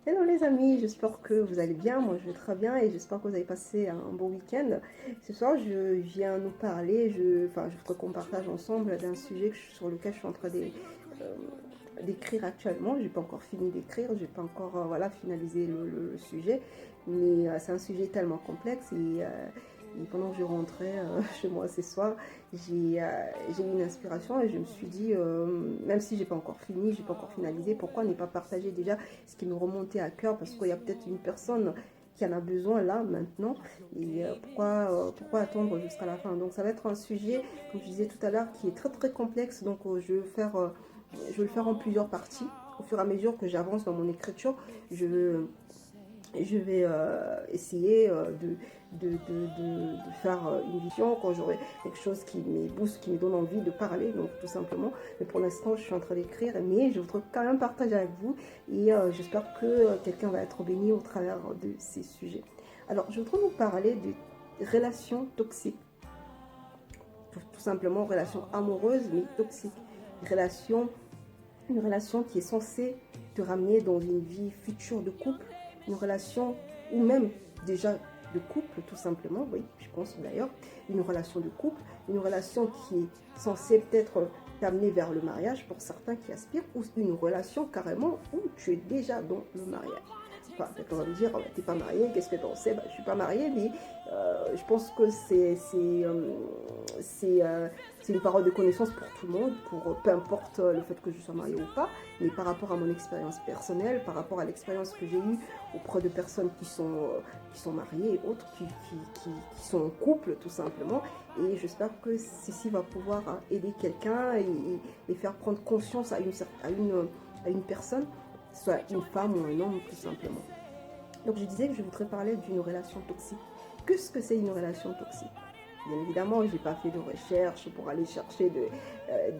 Hello les amis, j'espère que vous allez bien, moi je vais très bien et j'espère que vous avez passé un bon week-end. Ce soir je viens nous parler, je voudrais qu'on partage ensemble d'un sujet sur lequel je suis en train euh, d'écrire actuellement. J'ai pas encore fini d'écrire, j'ai pas encore voilà, finalisé le sujet, mais c'est un sujet tellement complexe et pendant que je rentrais chez moi ce soir, j'ai eu une inspiration et je me suis dit, même si j'ai pas encore fini, j'ai pas encore finalisé, pourquoi ne pas partager déjà ce qui me remontait à cœur, parce qu'il y a peut-être une personne qui en a besoin là, maintenant, et pourquoi attendre jusqu'à la fin. Donc ça va être un sujet, comme je disais tout à l'heure, qui est très très complexe, donc je vais le faire en plusieurs parties. Au fur et à mesure que j'avance dans mon écriture, je, je vais essayer de faire une vision quand j'aurai quelque chose qui me booste, qui me donne envie de parler, donc tout simplement. Mais pour l'instant, je suis en train d'écrire, mais je voudrais quand même partager avec vous et j'espère que quelqu'un va être béni au travers de ces sujets. Alors, je voudrais vous parler de relations toxiques, tout simplement relations amoureuses mais toxiques. Relation, une relation qui est censée te ramener dans une vie future de couple, une relation ou même déjà de couple tout simplement, oui, je pense d'ailleurs, une relation de couple, une relation qui est censée peut-être t'amener vers le mariage pour certains qui aspirent, ou une relation carrément où tu es déjà dans le mariage. Enfin, peut-être on va me dire, oh, t'es pas marié, qu'est-ce que t'en sais? Je suis pas mariée, mais je pense que c'est une parole de connaissance pour tout le monde, pour peu importe le fait que je sois mariée ou pas, mais par rapport à mon expérience personnelle, par rapport à l'expérience que j'ai eue auprès de personnes qui sont mariées et autres, qui sont en couple tout simplement. Et j'espère que ceci va pouvoir aider quelqu'un et faire prendre conscience à une personne, soit une femme ou un homme tout simplement. Donc je disais que je voudrais parler d'une relation toxique. Qu'est-ce que c'est une relation toxique? Bien évidemment, je n'ai pas fait de recherche pour aller chercher de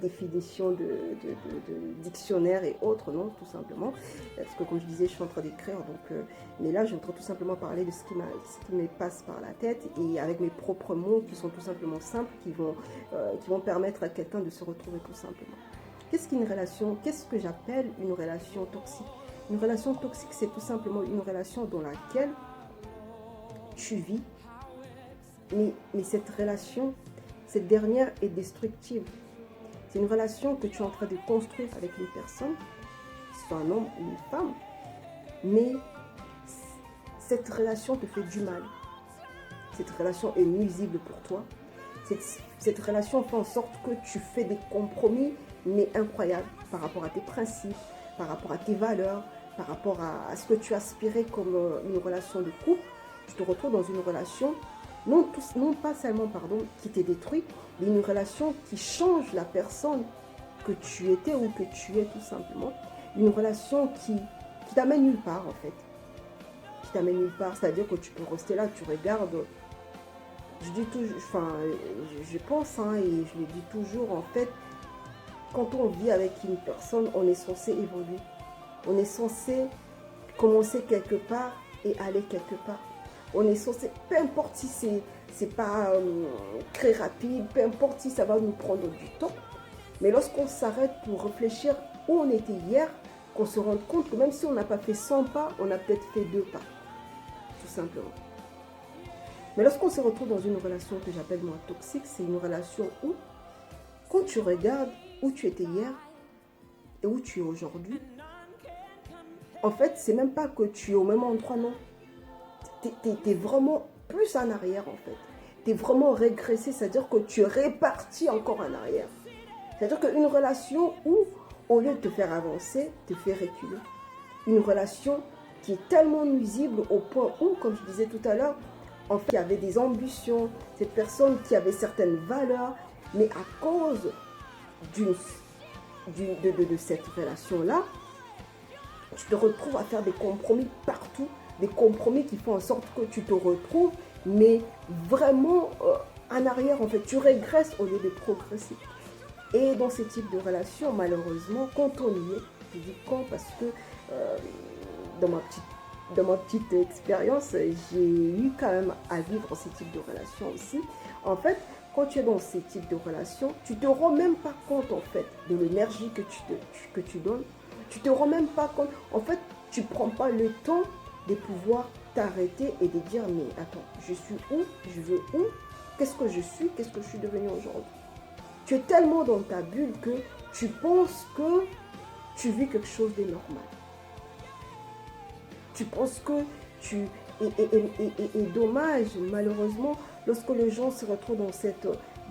définitions de dictionnaires et autres, non, tout simplement. Parce que comme je disais, je suis en train d'écrire, mais là, je voudrais tout simplement parler de ce qui me passe par la tête et avec mes propres mots qui sont tout simplement simples, qui vont permettre à quelqu'un de se retrouver tout simplement. Qu'est-ce que j'appelle une relation toxique? Une relation toxique, c'est tout simplement une relation dans laquelle tu vis, mais cette relation, cette dernière est destructive. C'est une relation que tu es en train de construire avec une personne, soit un homme ou une femme, mais cette relation te fait du mal. Cette relation est nuisible pour toi. Cette relation fait en sorte que tu fais des compromis, mais incroyables, par rapport à tes principes, par rapport à tes valeurs, par rapport à ce que tu aspirais comme une relation de couple. Tu te retrouves dans une relation, non pas seulement qui te détruit, mais une relation qui change la personne que tu étais ou que tu es tout simplement. Une relation qui t'amène nulle part en fait. Qui t'amène nulle part, c'est-à-dire que tu peux rester là, tu regardes. Je dis toujours, je pense, hein, et je le dis toujours, en fait, quand on vit avec une personne, on est censé évoluer. On est censé commencer quelque part et aller quelque part. On est censé, peu importe si c'est pas très rapide, peu importe si ça va nous prendre du temps, mais lorsqu'on s'arrête pour réfléchir où on était hier, qu'on se rende compte que même si on n'a pas fait 100 pas, on a peut-être fait 2 pas, tout simplement. Mais lorsqu'on se retrouve dans une relation que j'appelle moi toxique, c'est une relation où, quand tu regardes où tu étais hier et où tu es aujourd'hui, en fait, c'est même pas que tu es au même endroit, non. Tu es vraiment plus en arrière, en fait. Tu es vraiment régressé, c'est-à-dire que tu es réparti encore en arrière. C'est-à-dire qu'une relation où, au lieu de te faire avancer, te fait reculer. Une relation qui est tellement nuisible au point où, comme je disais tout à l'heure, en fait, il y avait des ambitions, cette personne qui avait certaines valeurs, mais à cause de cette relation-là, tu te retrouves à faire des compromis partout, des compromis qui font en sorte que tu te retrouves, mais vraiment en arrière, en fait, tu régresses au lieu de progresser. Et dans ce type de relation, malheureusement, quand on y est, je dis quand parce que euh, dans ma petite expérience, j'ai eu quand même à vivre ce type de relation aussi. En fait, quand tu es dans ce type de relation, tu ne te rends même pas compte en fait de l'énergie que tu donnes. Tu ne te rends même pas compte. En fait, tu ne prends pas le temps de pouvoir t'arrêter et de dire, mais attends, je suis où? Je veux où? Qu'est-ce que je suis? Qu'est-ce que je suis devenue aujourd'hui? Tu es tellement dans ta bulle que tu penses que tu vis quelque chose de normal. Tu penses que tu... Et dommage, malheureusement, lorsque les gens se retrouvent dans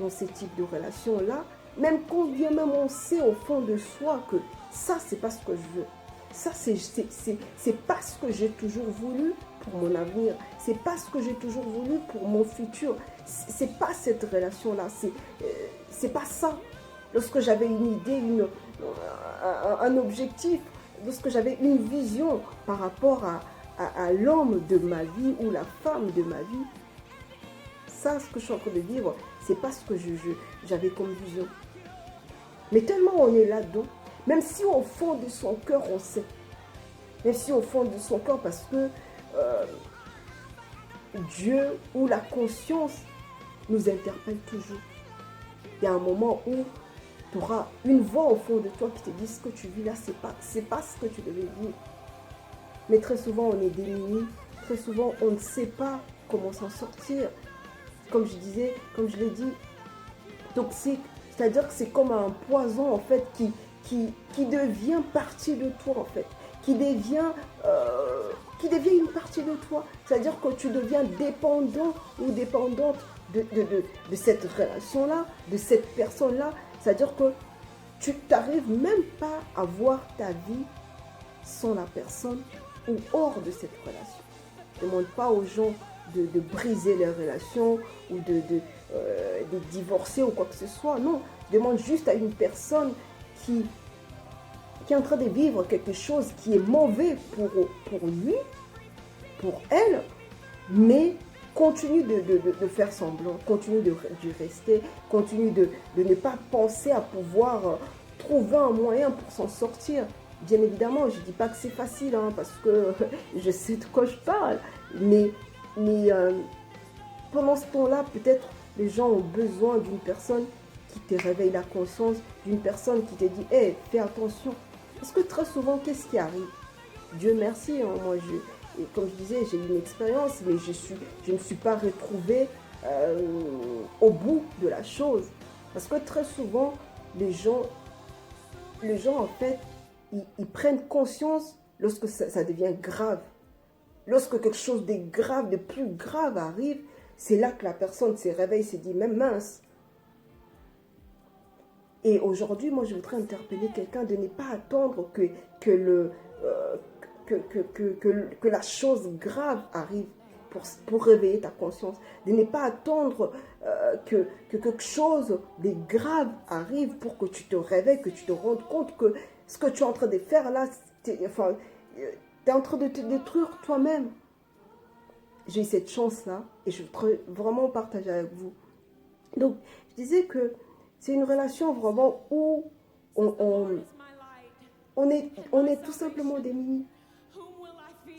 ce type de relation-là, même quand bien même on sait au fond de soi que ça, c'est pas ce que je veux. Ça, c'est pas ce que j'ai toujours voulu pour mon avenir. C'est pas ce que j'ai toujours voulu pour mon futur. C'est pas cette relation-là. C'est pas ça. Lorsque j'avais une idée, un objectif, lorsque j'avais une vision par rapport à l'homme de ma vie ou la femme de ma vie, ça, ce que je suis en train de vivre, c'est pas ce que j'avais comme vision. Mais tellement on est là-dedans, même si au fond de son cœur on sait, même si au fond de son cœur, parce que Dieu ou la conscience nous interpelle toujours. Il y a un moment où tu auras une voix au fond de toi qui te dit ce que tu vis là, c'est pas ce que tu devais vivre. Mais très souvent on est démunis, très souvent on ne sait pas comment s'en sortir. Comme je disais, comme je l'ai dit, toxique, c'est-à-dire que c'est comme un poison en fait qui devient partie de toi en fait, qui devient une partie de toi. C'est-à-dire que tu deviens dépendant ou dépendante de cette relation-là, de cette personne-là. C'est-à-dire que tu n'arrives même pas à voir ta vie sans la personne ou hors de cette relation. Ne demande pas aux gens de briser les relations ou de divorcer ou quoi que ce soit. Non, demande juste à une personne qui est en train de vivre quelque chose qui est mauvais pour lui, pour elle, mais continue de faire semblant, continue de rester, continue de ne pas penser à pouvoir trouver un moyen pour s'en sortir. Bien évidemment, je ne dis pas que c'est facile, hein, parce que je sais de quoi je parle, mais pendant ce temps-là, peut-être les gens ont besoin d'une personne qui te réveille la conscience, d'une personne qui te dit « Hey, fais attention ». Parce que très souvent, qu'est-ce qui arrive? Dieu merci, hein, moi, comme je disais, j'ai eu une expérience, mais je ne suis pas retrouvée au bout de la chose. Parce que très souvent, les gens en fait, ils prennent conscience lorsque ça devient grave. Lorsque quelque chose de grave, de plus grave arrive, c'est là que la personne se réveille, se dit, même mince. Et aujourd'hui, moi, je voudrais interpeller quelqu'un de ne pas attendre que la chose grave arrive pour réveiller ta conscience. De ne pas attendre que quelque chose de grave arrive pour que tu te réveilles, que tu te rendes compte que ce que tu es en train de faire là, tu es en train de te détruire toi-même. J'ai eu cette chance-là et je voudrais vraiment partager avec vous. Donc, je disais que c'est une relation vraiment où on est tout simplement démunis.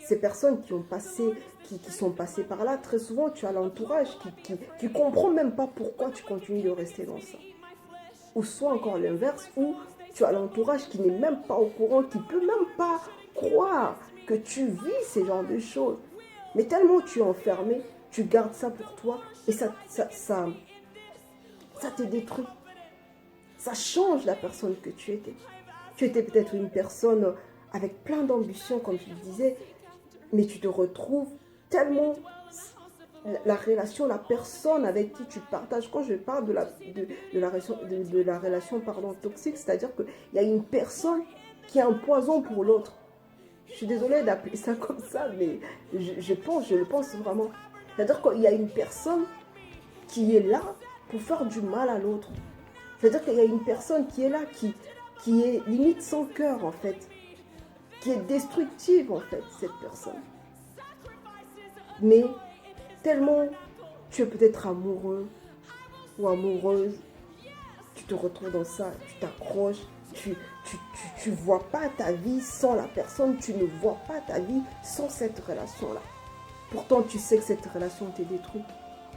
Ces personnes qui sont passées par là, très souvent, tu as l'entourage qui ne comprend même pas pourquoi tu continues de rester dans ça. Ou soit encore l'inverse, où tu as l'entourage qui n'est même pas au courant, qui ne peut même pas croire que tu vis ce genre de choses. Mais tellement tu es enfermé, tu gardes ça pour toi et ça te détruit. Ça change la personne que tu étais. Tu étais peut-être une personne avec plein d'ambition, comme je le disais, mais tu te retrouves tellement la relation, la personne avec qui tu partages. Quand je parle de la relation toxique, c'est-à-dire qu'il y a une personne qui est un poison pour l'autre. Je suis désolée d'appeler ça comme ça, mais je le pense vraiment. C'est-à-dire qu'il y a une personne qui est là pour faire du mal à l'autre. C'est-à-dire qu'il y a une personne qui est là, qui est limite sans cœur en fait, qui est destructive en fait, cette personne. Mais tellement tu es peut-être amoureux ou amoureuse, tu te retrouves dans ça, tu t'accroches, tu vois pas ta vie sans la personne, tu ne vois pas ta vie sans cette relation-là. Pourtant, tu sais que cette relation t'est détruite.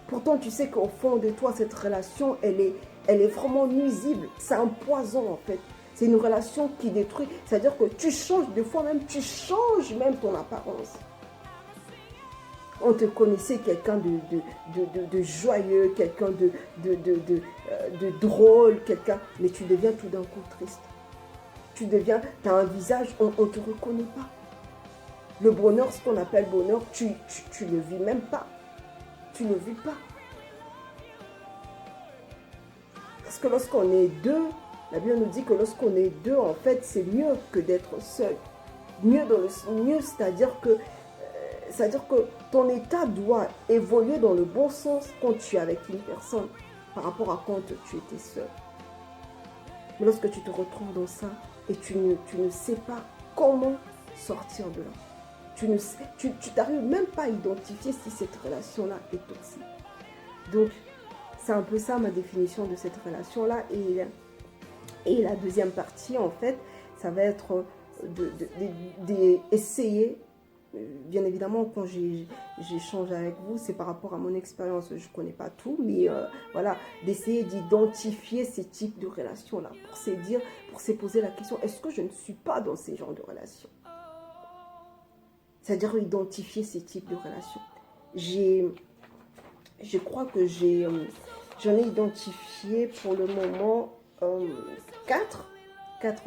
Pourtant, tu sais qu'au fond de toi, cette relation, elle est vraiment nuisible. C'est un poison, en fait. C'est une relation qui détruit. C'est-à-dire que tu changes, des fois même, tu changes même ton apparence. On te connaissait quelqu'un de joyeux, quelqu'un de drôle, quelqu'un, mais tu deviens tout d'un coup triste. Tu deviens, tu as un visage, on ne te reconnaît pas. Le bonheur, ce qu'on appelle bonheur, tu le vis même pas. Tu ne le vis pas. Parce que lorsqu'on est deux, la Bible nous dit que lorsqu'on est deux, en fait, c'est mieux que d'être seul. Mieux, c'est-à-dire que ton état doit évoluer dans le bon sens quand tu es avec une personne par rapport à quand tu étais seul. Mais lorsque tu te retrouves dans ça et tu ne sais pas comment sortir de là, tu n'arrives même pas à identifier si cette relation-là est toxique. Donc, c'est un peu ça ma définition de cette relation-là. Et la deuxième partie, en fait, ça va être d'essayer, bien évidemment, quand j'échange avec vous, c'est par rapport à mon expérience, je ne connais pas tout, mais voilà, d'essayer d'identifier ces types de relations-là, pour se poser la question, est-ce que je ne suis pas dans ces genres de relations? C'est-à-dire identifier ces types de relations. Je crois que j'en ai identifié pour le moment quatre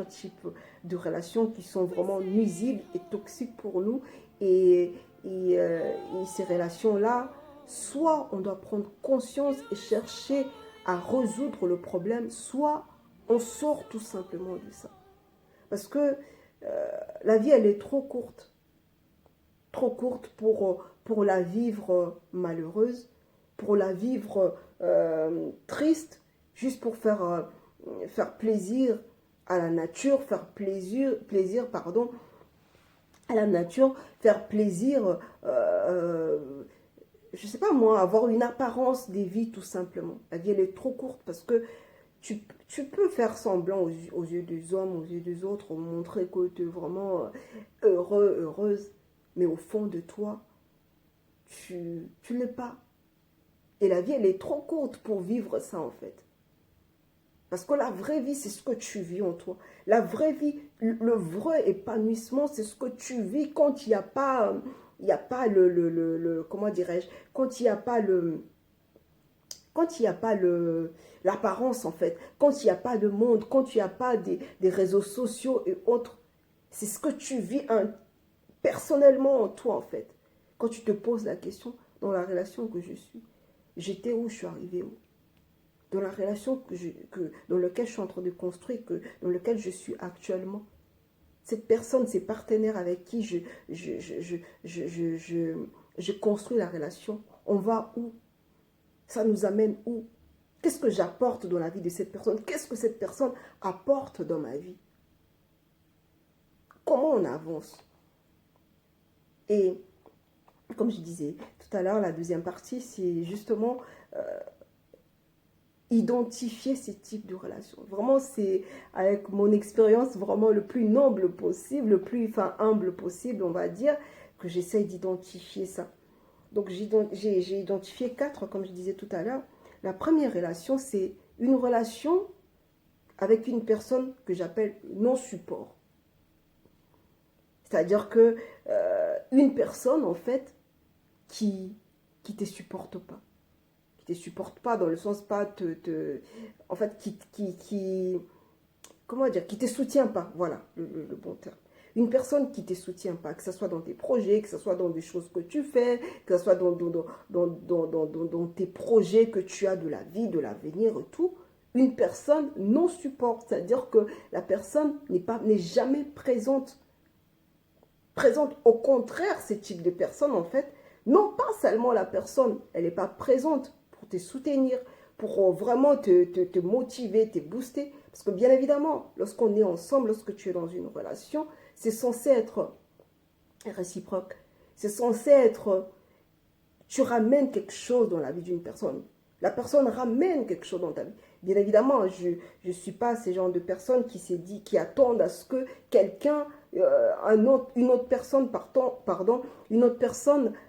types de relations qui sont vraiment nuisibles et toxiques pour nous. Et ces relations-là, soit on doit prendre conscience et chercher à résoudre le problème, soit on sort tout simplement de ça. Parce que la vie, elle est trop courte pour la vivre malheureuse, pour la vivre triste, juste pour faire plaisir à la nature, faire plaisir à la nature, faire plaisir, je sais pas moi, avoir une apparence des vies tout simplement. La vie, elle est trop courte parce que tu peux faire semblant aux yeux des hommes, aux yeux des autres, montrer que tu es vraiment heureux, heureuse, mais au fond de toi, tu l'es pas. Et la vie, elle est trop courte pour vivre ça, en fait. Parce que la vraie vie, c'est ce que tu vis en toi. La vraie vie, le vrai épanouissement, c'est ce que tu vis quand il n'y a pas, comment dirais-je, quand il n'y a pas l'apparence, en fait, quand il n'y a pas de monde, quand il n'y a pas des réseaux sociaux et autres. C'est ce que tu vis personnellement en toi, en fait. Quand tu te poses la question, dans la relation que je suis, j'étais où, je suis arrivée où? Dans la relation dans laquelle je suis en train de construire, dans laquelle je suis actuellement. Cette personne, ces partenaires avec qui je construis la relation, on va où? Ça nous amène où? Qu'est-ce que j'apporte dans la vie de cette personne? Qu'est-ce que cette personne apporte dans ma vie? Comment on avance? Et comme je disais tout à l'heure, la deuxième partie, c'est justement identifier ces types de relations. Vraiment, c'est avec mon expérience vraiment le plus noble possible, le plus humble possible, on va dire, que j'essaye d'identifier ça. Donc, j'ai identifié 4, comme je disais tout à l'heure. La première relation, c'est une relation avec une personne que j'appelle non-support. C'est-à-dire que une personne, en fait, qui te supporte pas. Qui te supporte pas dans le sens pas en fait, comment dire, qui te soutient pas. Voilà le bon terme. Une personne qui ne te soutient pas, que ce soit dans tes projets, que ce soit dans des choses que tu fais, que ce soit dans tes projets que tu as de la vie, de l'avenir et tout, une personne non support, c'est-à-dire que la personne n'est jamais présente. Au contraire, ce type de personne, en fait, non pas seulement la personne, elle n'est pas présente pour te soutenir, pour vraiment te motiver, te booster. Parce que bien évidemment, lorsqu'on est ensemble, lorsque tu es dans une relation, c'est censé être réciproque. C'est censé être, tu ramènes quelque chose dans la vie d'une personne. La personne ramène quelque chose dans ta vie. Bien évidemment, je ne suis pas ce genre de personne qui attendent à ce que quelqu'un, une autre personne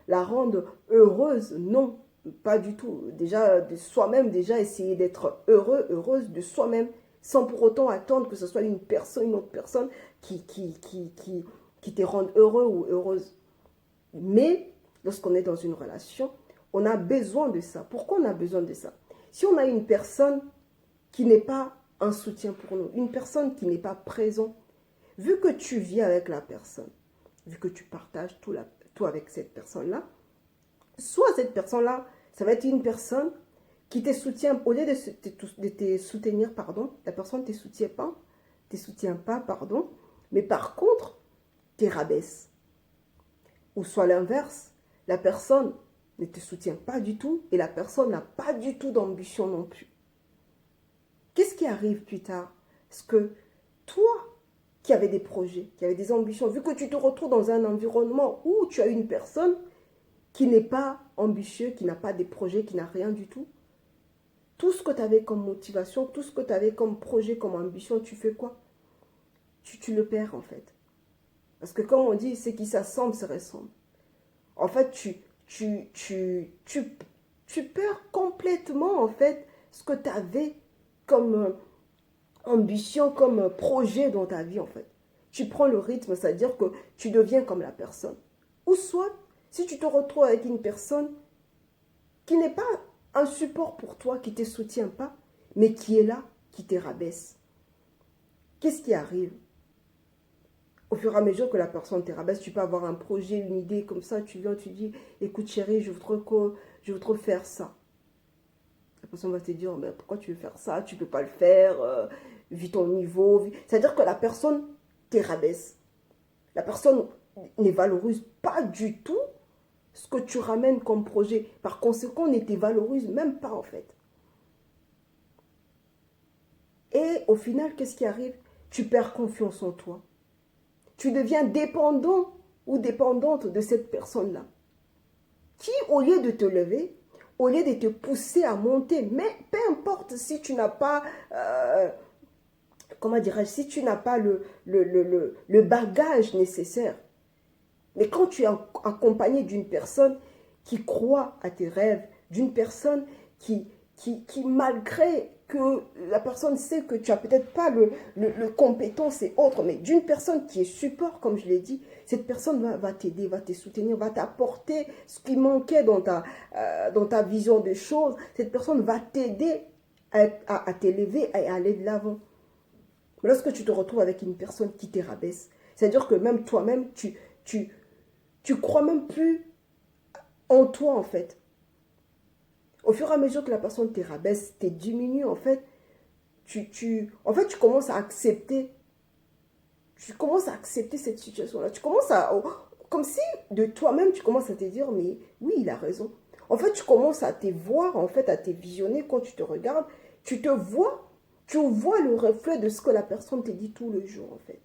la rende heureuse. Non, pas du tout. Déjà, de soi-même, essayer d'être heureuse de soi-même. sans pour autant attendre que ce soit une autre personne qui te rende heureux ou heureuse. Mais lorsqu'on est dans une relation, on a besoin de ça. Pourquoi on a besoin de ça? Si on a une personne qui n'est pas un soutien pour nous, une personne qui n'est pas présente, vu que tu vis avec la personne, vu que tu partages tout avec cette personne-là, soit cette personne-là, ça va être une personne qui te soutient, au lieu de te soutenir, pardon, la personne ne te soutient pas, pardon, mais par contre, te rabaisse. Ou soit l'inverse, la personne ne te soutient pas du tout et la personne n'a pas du tout d'ambition non plus. Qu'est-ce qui arrive plus tard? Parce que toi, qui avais des projets, qui avait des ambitions, vu que tu te retrouves dans un environnement où tu as une personne qui n'est pas ambitieux, qui n'a pas des projets, qui n'a rien du tout, tout ce que tu avais comme motivation, tout ce que tu avais comme projet, comme ambition, tu fais quoi? Tu le perds en fait. Parce que comme on dit, ce qui s'assemble se ressemble. En fait, tu perds complètement en fait ce que tu avais comme ambition, comme projet dans ta vie en fait. Tu prends le rythme, c'est-à-dire que tu deviens comme la personne. Ou soit, si tu te retrouves avec une personne qui n'est pas un support pour toi, qui ne te soutient pas, mais qui est là, qui te rabaisse. Qu'est-ce qui arrive? Au fur et à mesure que la personne te rabaisse, tu peux avoir un projet, une idée comme ça, tu viens, tu dis, écoute chérie, je voudrais faire ça. La personne va te dire, mais pourquoi tu veux faire ça? Tu ne peux pas le faire, vis ton niveau. C'est-à-dire que la personne te rabaisse. La personne ne valorise pas du tout ce que tu ramènes comme projet. Par conséquent, ne te valorise même pas en fait. Et au final, qu'est-ce qui arrive? Tu perds confiance en toi. Tu deviens dépendant ou dépendante de cette personne-là. Qui, au lieu de te lever, au lieu de te pousser à monter, mais peu importe si tu n'as pas, comment dirais-je, si tu n'as pas le bagage nécessaire, mais quand tu es accompagné d'une personne qui croit à tes rêves, d'une personne qui malgré que la personne sait que tu n'as peut-être pas le compétence et autres, mais d'une personne qui est support, comme je l'ai dit, cette personne va t'aider, va te soutenir, va t'apporter ce qui manquait dans ta vision des choses. Cette personne va t'aider à t'élever et à aller de l'avant. Mais lorsque tu te retrouves avec une personne qui te rabaisse, c'est-à-dire que même toi-même, tu crois même plus en toi en fait. Au fur et à mesure que la personne te rabaisse, te diminue en fait, tu commences à accepter. Tu commences à accepter cette situation-là. Tu commences comme si de toi-même tu commences à te dire mais oui il a raison. En fait tu commences à te voir en fait, à te visionner quand tu te regardes, tu vois le reflet de ce que la personne te dit tout le jour en fait.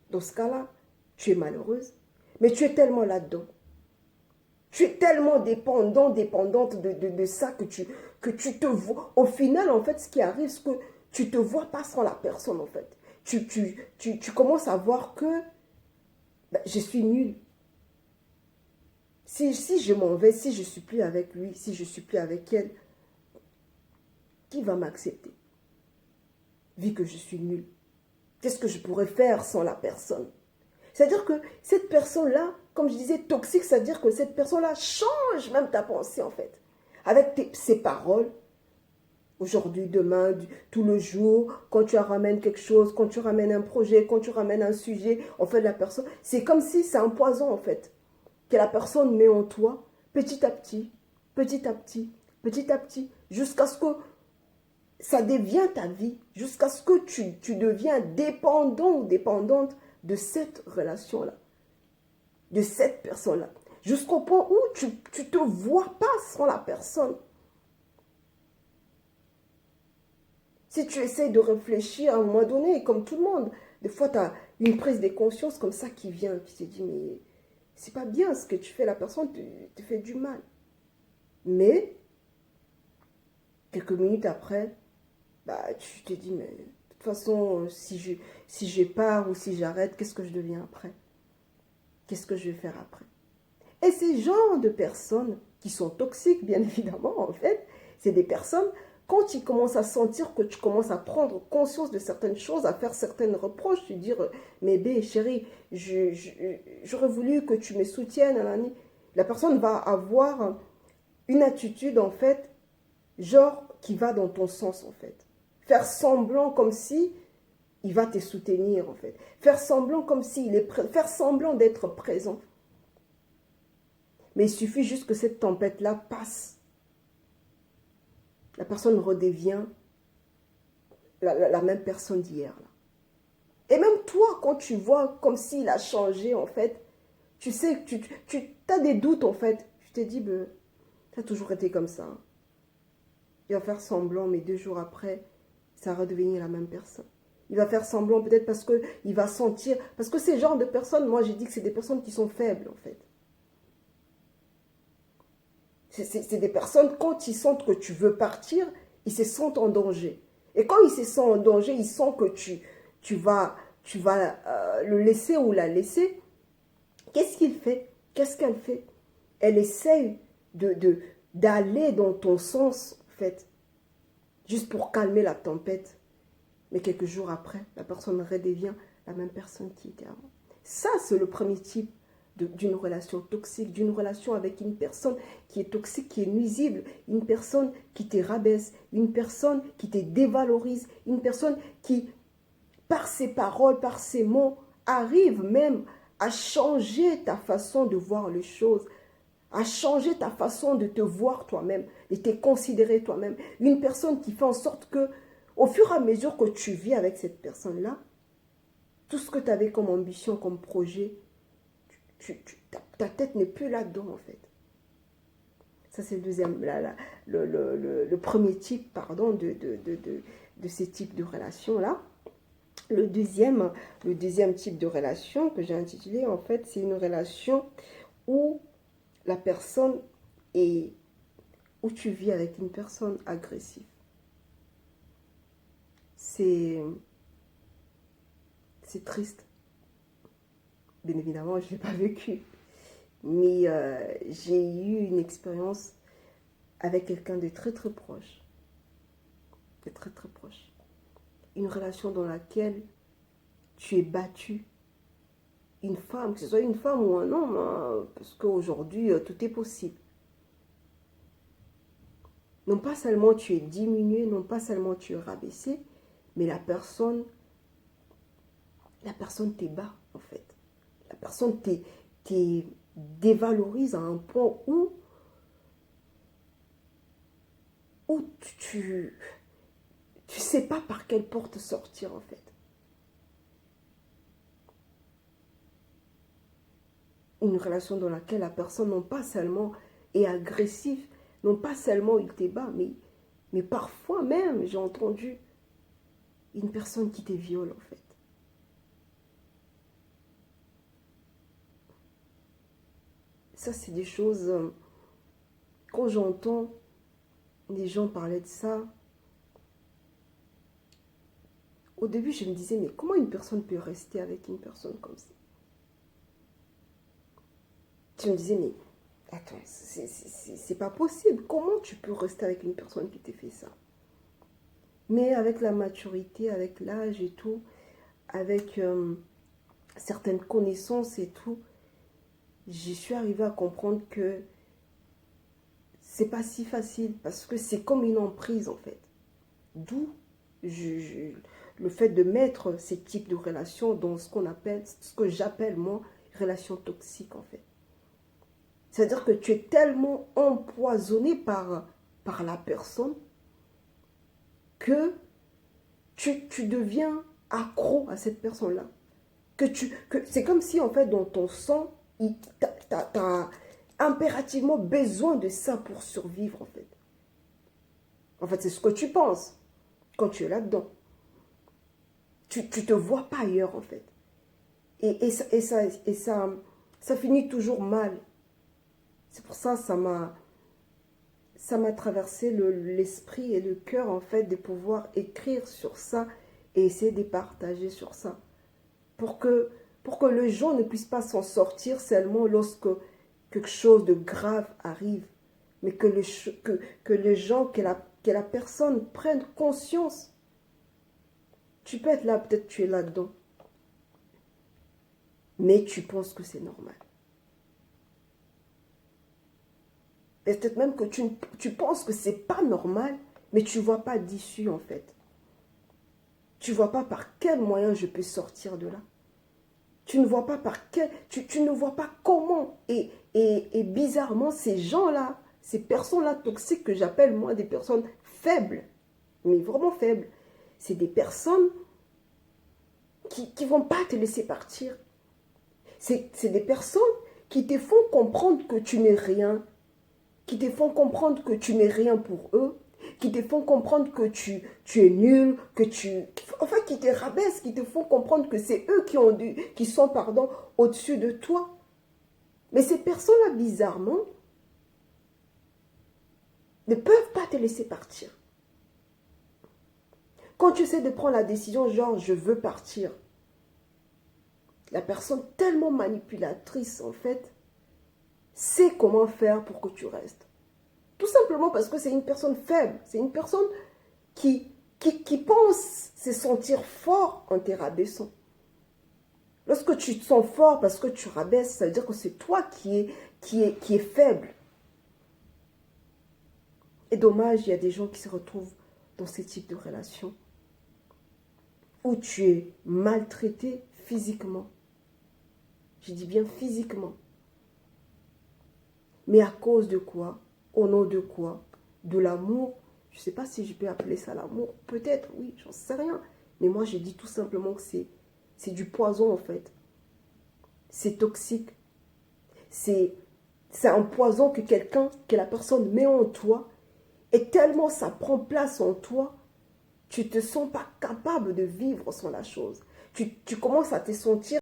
Dans ce cas-là, tu es malheureuse, mais tu es tellement là-dedans. Tu es tellement dépendante de ça que tu te vois. Au final, en fait, ce qui arrive, c'est que tu ne te vois pas sans la personne, en fait. Tu commences à voir que je suis nulle. Si je m'en vais, si je ne suis plus avec lui, si je ne suis plus avec elle, qui va m'accepter? Vu que je suis nulle. Qu'est-ce que je pourrais faire sans la personne? C'est-à-dire que cette personne-là, comme je disais, toxique, c'est-à-dire que cette personne-là change même ta pensée, en fait. Avec ses paroles, aujourd'hui, demain, tout le jour, quand tu ramènes quelque chose, quand tu ramènes un projet, quand tu ramènes un sujet, en fait, la personne, c'est comme si c'est un poison, en fait, que la personne met en toi, petit à petit, petit à petit, petit à petit, jusqu'à ce que ça devienne ta vie, jusqu'à ce que tu deviens dépendant ou dépendante de cette relation-là, de cette personne-là, jusqu'au point où tu ne te vois pas sans la personne. Si tu essaies de réfléchir à un moment donné, comme tout le monde, des fois tu as une prise de conscience comme ça qui vient, qui te dit, mais c'est pas bien ce que tu fais, la personne te fait du mal. Mais, quelques minutes après, tu te dis, mais de toute façon, si je pars ou si j'arrête, qu'est-ce que je deviens après? Qu'est-ce que je vais faire après? Et ces genres de personnes qui sont toxiques, bien évidemment, en fait, c'est des personnes quand il commence à sentir que tu commences à prendre conscience de certaines choses, à faire certaines reproches, tu dire, mais bé, chérie, j'aurais voulu que tu me soutiennes, nanani. La personne va avoir une attitude, en fait, genre, qui va dans ton sens, en fait. Faire semblant comme si il va te soutenir, en fait. Faire semblant comme s'il est faire semblant d'être présent. Mais il suffit juste que cette tempête-là passe. La personne redevient la même personne d'hier. Et même toi, quand tu vois comme s'il a changé, en fait, tu sais, tu as des doutes, en fait. Tu te dis, ben, ça a toujours été comme ça. Il va faire semblant, mais 2 jours après, ça va redevenir la même personne. Il va faire semblant peut-être parce qu'il va sentir... Parce que ces genres de personnes, moi, j'ai dit que c'est des personnes qui sont faibles, en fait. C'est des personnes, quand ils sentent que tu veux partir, ils se sentent en danger. Et quand ils se sentent en danger, ils sentent que tu vas le laisser ou la laisser. Qu'est-ce qu'il fait? Qu'est-ce qu'elle fait? Elle essaye d'aller dans ton sens, en fait, juste pour calmer la tempête. Mais quelques jours après, la personne redevient la même personne qui était avant. Ça, c'est le premier type d'une relation toxique, d'une relation avec une personne qui est toxique, qui est nuisible, une personne qui te rabaisse, une personne qui te dévalorise, une personne qui, par ses paroles, par ses mots, arrive même à changer ta façon de voir les choses, à changer ta façon de te voir toi-même, de te considérer toi-même. Une personne qui fait en sorte que, au fur et à mesure que tu vis avec cette personne-là, tout ce que tu avais comme ambition, comme projet, ta tête n'est plus là-dedans, en fait. Ça, c'est le premier type, pardon, de ces types de relations-là. Le deuxième type de relation que j'ai intitulé, en fait, c'est une relation où la personne est... où tu vis avec une personne agressive. C'est triste. Bien évidemment, je ne l'ai pas vécu. Mais j'ai eu une expérience avec quelqu'un de très très proche. De très très proche. Une relation dans laquelle tu es battu. Une femme, que ce soit une femme ou un homme, hein, parce qu'aujourd'hui, tout est possible. Non pas seulement tu es diminué, non pas seulement tu es rabaissé, mais la personne t'est bas, en fait. La personne t'est dévalorise à un point où tu sais pas par quelle porte sortir, en fait. Une relation dans laquelle la personne non pas seulement est agressive, non pas seulement il t'est bas, mais parfois même, j'ai entendu une personne qui te viole, en fait. Ça, c'est des choses... quand j'entends des gens parler de ça, au début, je me disais, mais comment une personne peut rester avec une personne comme ça? Je me disais, mais attends, c'est pas possible. Comment tu peux rester avec une personne qui t'a fait ça? Mais avec la maturité, avec l'âge et tout, avec certaines connaissances et tout, j'y suis arrivée à comprendre que c'est pas si facile parce que c'est comme une emprise, en fait. D'où le fait de mettre ces types de relations dans ce qu'on appelle, ce que j'appelle moi, relations toxiques, en fait. C'est-à-dire que tu es tellement empoisonné par la personne que tu deviens accro à cette personne-là. C'est comme si, en fait, dans ton sang, tu as impérativement besoin de ça pour survivre, en fait. En fait, c'est ce que tu penses quand tu es là-dedans. Tu te vois pas ailleurs, en fait. Et ça finit toujours mal. C'est pour ça ça m'a traversé l'esprit et le cœur, en fait, de pouvoir écrire sur ça et essayer de partager sur ça. Pour que les gens ne puissent pas s'en sortir seulement lorsque quelque chose de grave arrive. Mais que les gens, que que la personne prenne conscience. Tu peux être là, peut-être tu es là-dedans. Mais tu penses que c'est normal. Peut-être même que tu penses que c'est pas normal, mais tu ne vois pas d'issue en fait. Tu ne vois pas par quel moyen je peux sortir de là. Tu ne vois pas par quel... Tu ne vois pas comment. Et bizarrement, ces gens-là, ces personnes-là toxiques que j'appelle moi des personnes faibles, mais vraiment faibles, c'est des personnes qui ne vont pas te laisser partir. C'est des personnes qui te font comprendre que tu n'es rien, qui te font comprendre que tu n'es rien pour eux, qui te font comprendre que tu es nul, que tu... Enfin, qui te rabaissent, qui te font comprendre que c'est eux qui sont au-dessus de toi. Mais ces personnes-là, bizarrement, ne peuvent pas te laisser partir. Quand tu essaies de prendre la décision, genre, je veux partir, la personne tellement manipulatrice, en fait, sait comment faire pour que tu restes. Tout simplement parce que c'est une personne faible. C'est une personne qui pense se sentir fort en te rabaissant. Lorsque tu te sens fort parce que tu rabaisses, ça veut dire que c'est toi qui est faible. Et dommage, il y a des gens qui se retrouvent dans ce type de relation où tu es maltraité physiquement. Je dis bien physiquement. Mais à cause de quoi? Au nom de quoi? De l'amour. Je ne sais pas si je peux appeler ça l'amour. Peut-être, oui, j'en sais rien. Mais moi, je dis tout simplement que c'est du poison, en fait. C'est toxique. C'est un poison que la personne met en toi. Et tellement ça prend place en toi, tu ne te sens pas capable de vivre sans la chose. Tu commences à te sentir